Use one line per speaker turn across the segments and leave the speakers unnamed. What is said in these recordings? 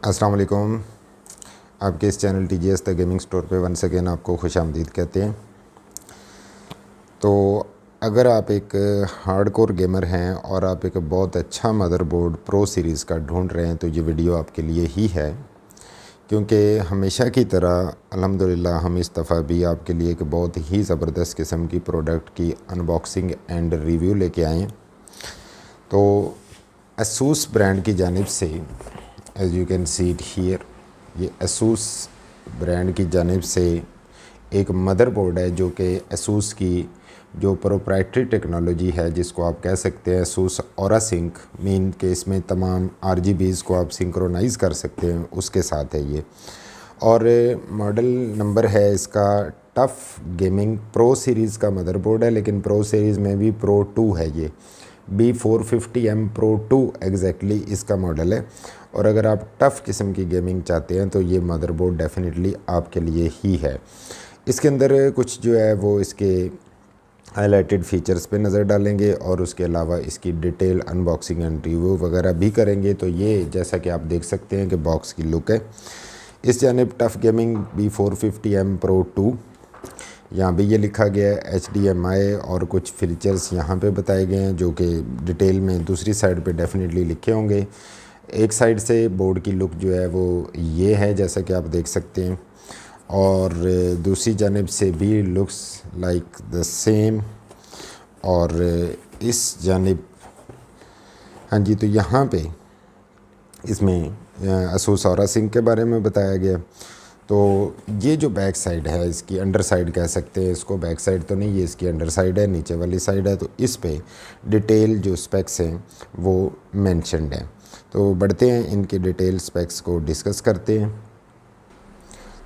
अस्सलाम वालेकुम। आपके इस channel TGS the gaming store पे वंस अगेन आपको खुशामदीद कहते हैं। तो अगर आप एक हार्डकोर गेमर हैं और आप एक बहुत अच्छा मदरबोर्ड प्रो सीरीज़ का ढूंढ रहे हैं तो ये वीडियो आपके लिए ही है, क्योंकि हमेशा की तरह अल्हम्दुलिल्लाह हम इस दफ़ा भी आपके लिए एक बहुत ही ज़बरदस्त किस्म की प्रोडक्ट की अनबॉक्सिंग एंड रिव्यू लेके आए हैं। तो एसूस ब्रांड की जानिब से as you can see it here, ये एसूस ब्रांड की जानिब से एक मदरबोर्ड है जो कि एसूस की जो प्रोप्राइटरी टेक्नोलॉजी है, जिसको आप कह सकते हैं एसूस ऑरा सिंक, मीन के इसमें तमाम RGBs को आप सिंक्रोनाइज़ कर सकते हैं, उसके साथ है ये। और मॉडल नंबर है इसका टफ़ गेमिंग प्रो सीरीज़ का मदरबोर्ड है, लेकिन प्रो सीरीज़ में भी प्रो 2 है, ये B450M Pro 2 एग्जैक्टली इसका मॉडल है। और अगर आप टफ़ किस्म की गेमिंग चाहते हैं तो ये मदरबोर्ड डेफिनेटली आपके लिए ही है। इसके अंदर कुछ जो है वो इसके हाईलाइटेड फ़ीचर्स पे नज़र डालेंगे और उसके अलावा इसकी डिटेल अनबॉक्सिंग एंड रिव्यू वगैरह भी करेंगे। तो ये जैसा कि आप देख सकते हैं कि बॉक्स की लुक है। इस जानिब टफ़ गेमिंग B450M Pro 2, यहाँ भी ये लिखा गया है HDMI और कुछ फीचर्स यहाँ पे बताए गए हैं जो कि डिटेल में दूसरी साइड पे डेफिनेटली लिखे होंगे। एक साइड से बोर्ड की लुक जो है वो ये है, जैसा कि आप देख सकते हैं, और दूसरी जानिब से भी लुक्स लाइक द सेम। और इस जानिब हाँ जी, तो यहाँ पे इसमें एसूस ऑरा सिंक के बारे में बताया गया। तो ये जो बैक साइड है, इसकी अंडर साइड कह सकते हैं इसको, बैक साइड तो नहीं, ये इसकी अंडर साइड है, नीचे वाली साइड है। तो इस पे डिटेल जो स्पेक्स हैं वो मेंशन्ड हैं। तो बढ़ते हैं इनके डिटेल स्पेक्स को डिस्कस करते हैं।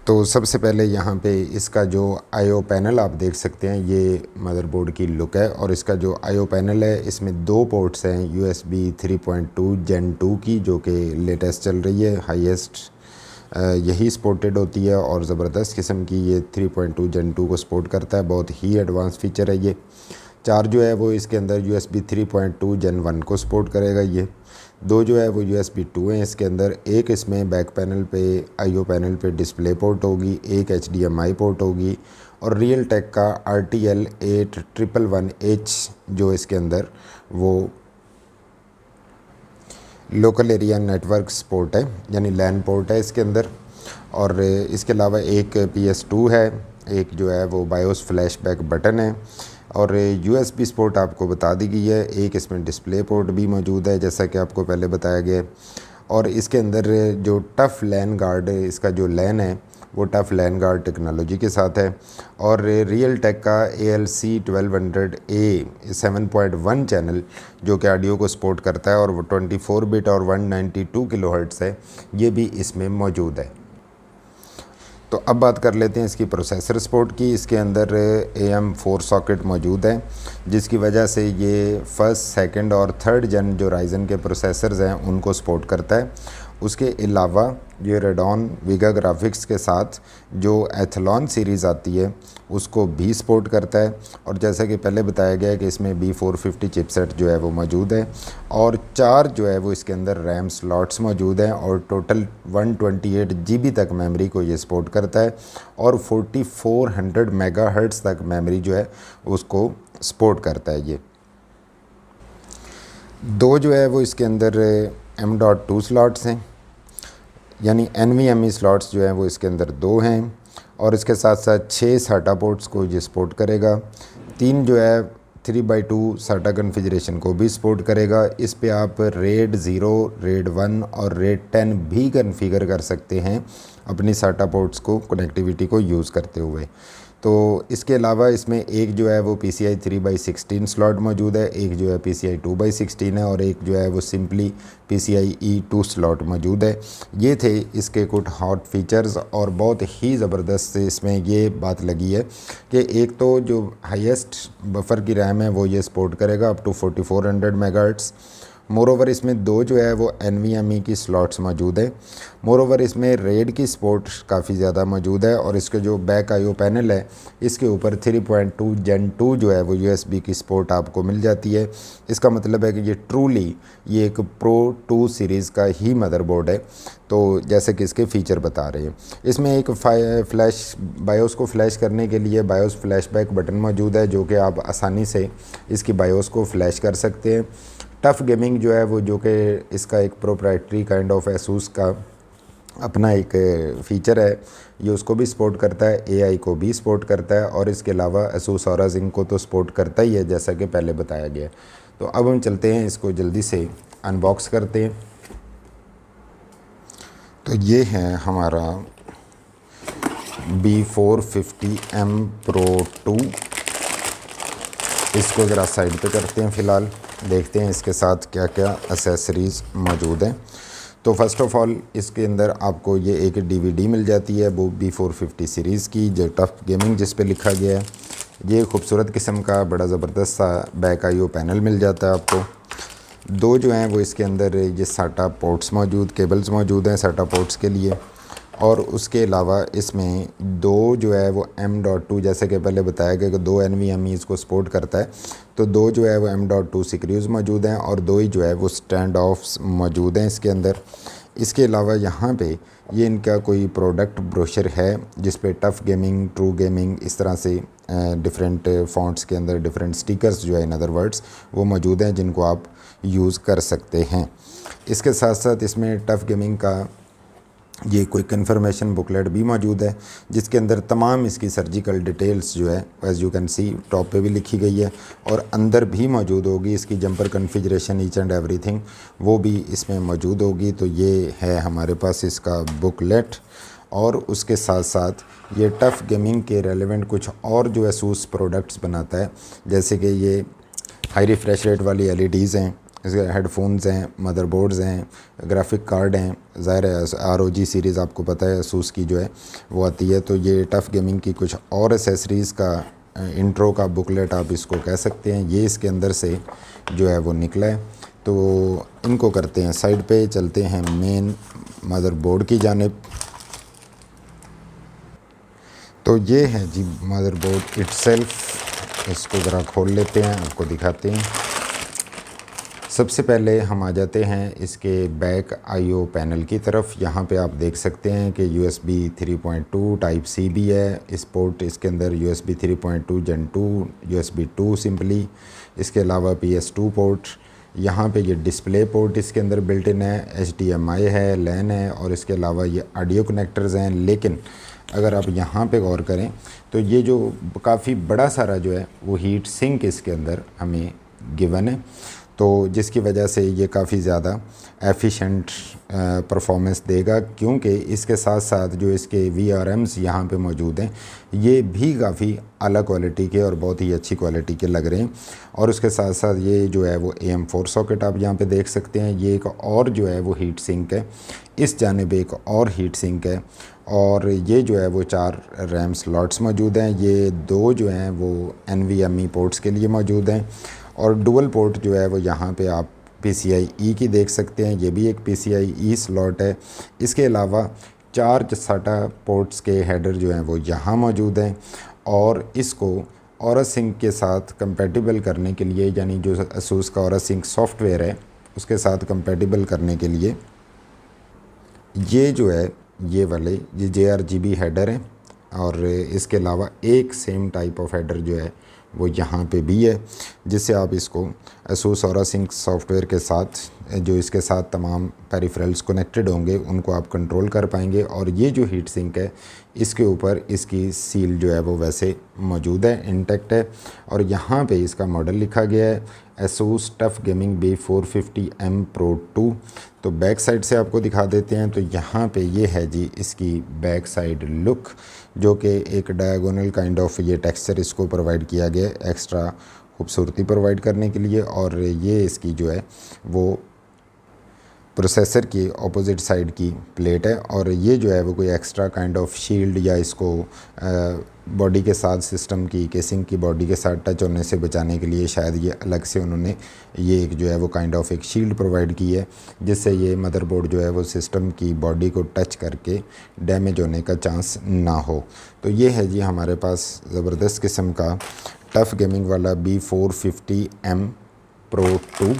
तो सबसे पहले यहाँ पे इसका जो IO पैनल आप देख सकते हैं, ये मदरबोर्ड की लुक है। और इसका जो IO पैनल है, इसमें 2 पोर्ट्स हैं USB 3.2 Gen 2 की, जो कि लेटेस्ट चल रही है, हाईएस्ट यही सपोर्टेड होती है और ज़बरदस्त किस्म की ये 3.2 Gen 2 को सपोर्ट करता है। बहुत ही एडवांस फीचर है ये। चार जो है वो इसके अंदर USB 3.2 Gen 1 को सपोर्ट करेगा। ये 2 जो है वो USB 2 हैं इसके अंदर। एक इसमें बैक पैनल पे IO पैनल पे डिस्प्ले पोर्ट होगी, एक HDMI पोर्ट होगी और रियल टेक का RTL 8111H जो इसके अंदर वो लोकल एरिया नेटवर्क सपोर्ट है, यानी लैन पोर्ट है इसके अंदर। और इसके अलावा एक PS2 है, एक जो है वो बायोस फ्लैशबैक बटन है और USB सपोर्ट आपको बता दी गई है। एक इसमें डिस्प्ले पोर्ट भी मौजूद है, जैसा कि आपको पहले बताया गया। और इसके अंदर जो टफ़ लैन गार्ड, इसका जो लैन है वो टफ़ लैन गार्ड टेक्नोलॉजी के साथ है। और रियल टेक का ALC 1200A 7.1 चैनल जो कि ऑडियो को सपोर्ट करता है और वो 24 बिट और 192 किलोहर्ट्ज़ है, ये भी इसमें मौजूद है। तो अब बात कर लेते हैं इसकी प्रोसेसर सपोर्ट की। इसके अंदर AM4 सॉकेट मौजूद है, जिसकी वजह से ये फर्स्ट, सेकंड और थर्ड जन जो राइजन के प्रोसेसर्स हैं उनको सपोर्ट करता है। उसके अलावा ये रेडॉन वीगा ग्राफिक्स के साथ जो एथलॉन सीरीज़ आती है उसको भी सपोर्ट करता है। और जैसा कि पहले बताया गया है कि इसमें B450 चिपसेट जो है वो मौजूद है और 4 जो है वो इसके अंदर रैम स्लॉट्स मौजूद हैं और टोटल 128 GB तक मेमोरी को ये सपोर्ट करता है और 4400 मेगाहर्ट्ज़ तक मेमोरी जो है उसको सपोर्ट करता है। ये 2 जो है वो इसके अंदर M.2 स्लॉट्स हैं, यानी NVMe स्लॉट्स जो हैं वो इसके अंदर 2 हैं और इसके साथ साथ 6 SATA पोर्ट्स को ये सपोर्ट करेगा। 3 जो है 3x2 SATA कन्फिगरेशन को भी सपोर्ट करेगा। इस पे आप RAID 0, RAID 1 और RAID 10 भी कन्फिगर कर सकते हैं अपनी SATA पोर्ट्स को कनेक्टिविटी को यूज़ करते हुए। तो इसके अलावा इसमें एक जो है वो PCI 3x16 स्लॉट मौजूद है, एक जो है PCI 2x16 है और एक जो है वो सिंपली PCIe 2 स्लॉट मौजूद है। ये थे इसके कुछ हॉट फीचर्स और बहुत ही ज़बरदस्त इसमें ये बात लगी है कि एक तो जो हाईएस्ट बफर की रैम है वो ये सपोर्ट करेगा अप टू 4400 मेगाहर्ट्ज़। मोरोवर इसमें दो जो है वो NVMe की स्लॉट्स मौजूद है। मोरोवर इसमें रेड की सपोर्ट काफ़ी ज़्यादा मौजूद है और इसके जो बैक IO पैनल है इसके ऊपर 3.2 Gen 2 जो है वो USB की सपोर्ट आपको मिल जाती है। इसका मतलब है कि ये ट्रूली ये एक Pro 2 सीरीज़ का ही मदरबोर्ड है। तो जैसे कि इसके फ़ीचर बता रहे हैं, इसमें एक फ्लैश बायोस को फ्लैश करने के लिए बायोस फ्लैशबैक बटन मौजूद है, जो कि आप आसानी से इसकी बायोस को फ्लैश कर सकते हैं। टफ़ गेमिंग जो है वो, जो कि इसका एक प्रोप्राइटरी काइंड ऑफ एसूस का अपना एक फ़ीचर है, ये उसको भी सपोर्ट करता है, AI को भी सपोर्ट करता है और इसके अलावा एसूस और Zynq को तो सपोर्ट करता ही है, जैसा कि पहले बताया गया। तो अब हम चलते हैं, इसको जल्दी से अनबॉक्स करते हैं। तो ये है हमारा B450M Pro 2। इसको ज़रा साइड पे करते हैं फ़िलहाल, देखते हैं इसके साथ क्या क्या एसेसरीज़ मौजूद हैं। तो फ़र्स्ट ऑफ़ ऑल इसके अंदर आपको ये एक DVD मिल जाती है वो B450 सीरीज़ की, जो टफ़ गेमिंग जिस पे लिखा गया है। ये खूबसूरत किस्म का बड़ा ज़बरदस्त सा बैक IO पैनल मिल जाता है आपको। दो जो हैं वो इसके अंदर ये SATA पोर्ट्स मौजूद, केबल्स मौजूद हैं SATA पोर्ट्स के लिए। और उसके अलावा इसमें दो जो है वो M.2, जैसे कि पहले बताया गया कि दो NVMe इसको सपोर्ट करता है, तो दो जो है वो M.2 सिक्रीज़ मौजूद हैं और दो ही जो है वो स्टैंड ऑफ्स मौजूद हैं इसके अंदर। इसके अलावा यहाँ पे ये इनका कोई प्रोडक्ट ब्रोशर है जिस पे टफ़ गेमिंग, ट्रू गेमिंग, इस तरह से डिफरेंट फ़ॉन्ट्स के अंदर डिफरेंट स्टिकर्स जो है इन अदर वर्ड्स वो मौजूद हैं, जिनको आप यूज़ कर सकते हैं। इसके साथ साथ इसमें टफ़ गेमिंग का ये कोई कन्फर्मेशन बुकलेट भी मौजूद है, जिसके अंदर तमाम इसकी सर्जिकल डिटेल्स जो है as you can see top पे भी लिखी गई है और अंदर भी मौजूद होगी इसकी jumper configuration each and everything, वो भी इसमें मौजूद होगी। तो ये है हमारे पास इसका बुकलेट। और उसके साथ साथ ये टफ़ गेमिंग के रेलेवेंट कुछ और जो एसूस प्रोडक्ट्स बनाता है, जैसे कि ये हाई रिफ्रेश रेट वाली LEDs हैं, इसके हेडफोन्स हैं, मदरबोर्ड्स हैं, ग्राफिक कार्ड हैं, ज़ाहिर है ROG सीरीज़ आपको पता है एसूस की जो है वो आती है। तो ये टफ़ गेमिंग की कुछ और एसेसरीज़ का इंट्रो का बुकलेट आप इसको कह सकते हैं, ये इसके अंदर से जो है वो निकला है। तो इनको करते हैं साइड पे, चलते हैं मेन मदरबोर्ड की जानिब। तो ये है जी मदरबोर्ड इटसेल्फ, इसको ज़रा खोल लेते हैं, आपको दिखाते हैं। सबसे पहले हम आ जाते हैं इसके बैक IO पैनल की तरफ। यहाँ पे आप देख सकते हैं कि USB 3.2 टाइप C भी है इस पोर्ट, इसके अंदर USB 3.2 Gen 2, USB 2 सिंपली, इसके अलावा PS2 पोर्ट, यहाँ पे ये डिस्प्ले पोर्ट इसके अंदर बिल्ट इन है, HDMI है, LAN है और इसके अलावा ये ऑडियो कनेक्टर्स हैं। लेकिन अगर आप यहाँ पे गौर करें तो ये जो काफ़ी बड़ा सारा जो है वो हीट सिंक इसके अंदर हमें गिवन है, तो जिसकी वजह से ये काफ़ी ज़्यादा एफिशिएंट परफॉर्मेंस देगा, क्योंकि इसके साथ साथ जो इसके VRMs यहाँ पे मौजूद हैं ये भी काफ़ी अला क्वालिटी के और बहुत ही अच्छी क्वालिटी के लग रहे हैं। और उसके साथ साथ ये जो है वो AM4 सॉकेट आप यहाँ पे देख सकते हैं, ये एक और जो है वो हीट सिंक है, इस जानिब एक और हीट सिंक है और ये जो है वो 4 रैम स्लॉट्स मौजूद हैं। ये दो जो हैं वो NVMe पोर्ट्स के लिए मौजूद हैं और डुअल पोर्ट जो है वो यहाँ पे आप PCIe की देख सकते हैं, ये भी एक PCIe स्लॉट है। इसके अलावा 4 SATA पोर्ट्स के हेडर जो हैं वो यहाँ मौजूद हैं और इसको Aura Sync के साथ कंपैटिबल करने के लिए, यानी जो ASUS का Aura Sync सॉफ्टवेयर है उसके साथ कंपैटिबल करने के लिए ये जो है ये वाले ये JRGB हेडर हैं और इसके अलावा एक सेम टाइप ऑफ हेडर जो है वो यहाँ पे भी है, जिससे आप इसको ASUS Aura Sync सॉफ्टवेयर के साथ जो इसके साथ तमाम पेरिफेरल्स कनेक्टेड होंगे उनको आप कंट्रोल कर पाएंगे। और ये जो हीट सिंक है इसके ऊपर इसकी सील जो है वो वैसे मौजूद है, इंटैक्ट है और यहाँ पे इसका मॉडल लिखा गया है ASUS tough gaming B450M Pro 2। तो बैक साइड से आपको दिखा देते हैं। तो यहाँ पे ये है जी इसकी बैक साइड लुक, जो कि एक डायगोनल काइंड ऑफ ये टेक्सचर इसको प्रोवाइड किया गया है एक्स्ट्रा खूबसूरती प्रोवाइड करने के लिए। और ये इसकी जो है वो प्रोसेसर की ऑपोजिट साइड की प्लेट है और ये जो है वो कोई एक्स्ट्रा काइंड ऑफ शील्ड या इसको बॉडी के साथ सिस्टम की केसिंग की बॉडी के साथ टच होने से बचाने के लिए शायद ये अलग से उन्होंने ये एक जो है वो काइंड ऑफ एक शील्ड प्रोवाइड की है, जिससे ये मदरबोर्ड जो है वो सिस्टम की बॉडी को टच करके डैमेज होने का चांस ना हो। तो ये है जी हमारे पास ज़बरदस्त किस्म का टफ़ गेमिंग वाला B450M Pro 2।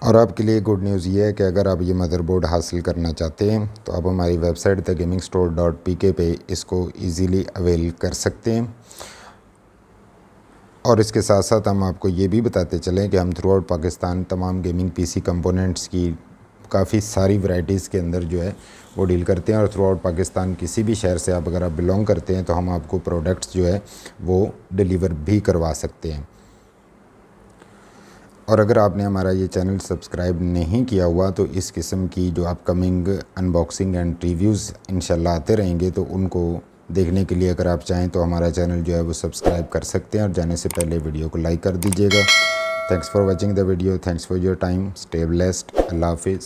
और आपके लिए गुड न्यूज़ ये है कि अगर आप ये मदरबोर्ड हासिल करना चाहते हैं तो आप हमारी वेबसाइट thegamingstore.pk पे इसको इजीली अवेल कर सकते हैं। और इसके साथ साथ हम आपको ये भी बताते चलें कि हम थ्रू आउट पाकिस्तान तमाम गेमिंग पीसी कंपोनेंट्स की काफ़ी सारी वैरायटीज़ के अंदर जो है वो डील करते हैं। और थ्रू आउट पाकिस्तान किसी भी शहर से अगर आप बिलोंग करते हैं तो हम आपको प्रोडक्ट्स जो है वो डिलीवर भी करवा सकते हैं। और अगर आपने हमारा ये चैनल सब्सक्राइब नहीं किया हुआ तो इस किस्म की जो अपकमिंग अनबॉक्सिंग एंड रिव्यूज़ इंशाल्लाह आते रहेंगे, तो उनको देखने के लिए अगर आप चाहें तो हमारा चैनल जो है वो सब्सक्राइब कर सकते हैं। और जाने से पहले वीडियो को लाइक कर दीजिएगा। Thanks for watching the video, thanks for your time, stay blessed, अल्लाह हाफिज़।